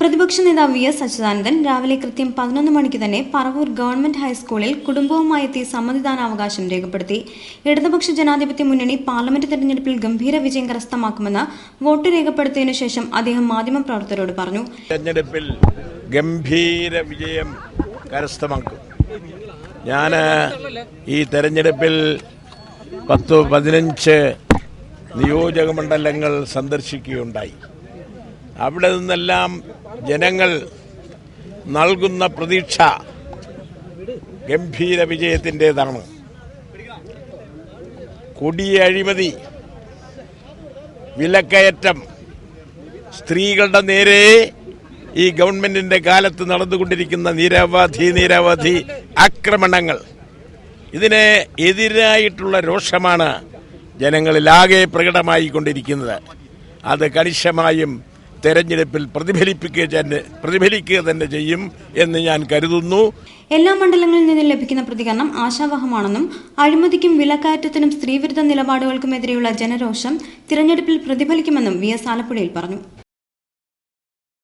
പ്രതിപക്ഷ നേതാവ് വി.എസ്. അച്യുതാനന്ദൻ രാവിലെ കൃത്യം 11 മണിക്ക് തന്നെ പറവൂർ ഗവൺമെന്റ് ഹൈസ്കൂളിൽ കുടുംബവുമായി എത്തി സമ്മതിദാനാവകാശം രേഖപ്പെടുത്തി. ഇടതുപക്ഷ ജനാധിപത്യ മുന്നണി പാർലമെന്റ് തെരഞ്ഞെടുപ്പിൽ ഗംഭീര വിജയം കരസ്ഥമാക്കുമെന്ന് വോട്ട് രേഖപ്പെടുത്തിയതിനു ശേഷം അദ്ദേഹം മാധ്യമപ്രവർത്തകരോട് പറഞ്ഞു. തെരഞ്ഞെടുപ്പിൽ ഗംഭീര വിജയം കരസ്ഥമാക്കും. ഞാൻ ഈ തെരഞ്ഞെടുപ്പിൽ 10-15 നിയോജക മണ്ഡലങ്ങൾ സന്ദർശിക്കുകയുണ്ടായി. അവിടെ നിന്നെല്ലാം ജനങ്ങൾ നൽകുന്ന പ്രതീക്ഷ ഗംഭീര വിജയത്തിൻ്റെതാണ്. കൊടിയ അഴിമതി, വിലക്കയറ്റം, സ്ത്രീകളുടെ നേരെ ഈ ഗവൺമെന്റിന്റെ കാലത്ത് നടന്നുകൊണ്ടിരിക്കുന്ന നിരവധി ആക്രമണങ്ങൾ, ഇതിന് എതിരായിട്ടുള്ള രോഷമാണ് ജനങ്ങളിലാകെ പ്രകടമായിക്കൊണ്ടിരിക്കുന്നത്. അത് കണിശമായും തെരഞ്ഞെടുപ്പിൽ പ്രതിഫലിക്കുക തന്നെ ചെയ്യും എന്ന് ഞാൻ കരുതുന്നു. എല്ലാ മണ്ഡലങ്ങളിൽ നിന്നും ലഭിക്കുന്ന പ്രതികരണം ആശാവഹമാണെന്നും അഴിമതിക്കും വിലക്കയറ്റത്തിനും സ്ത്രീവിരുദ്ധ നിലപാടുകൾക്കുമെതിരെയുള്ള ജനരോഷം തിരഞ്ഞെടുപ്പിൽ പ്രതിഫലിക്കുമെന്നും വി.എസ്. ആലപ്പുഴയിൽ പറഞ്ഞു.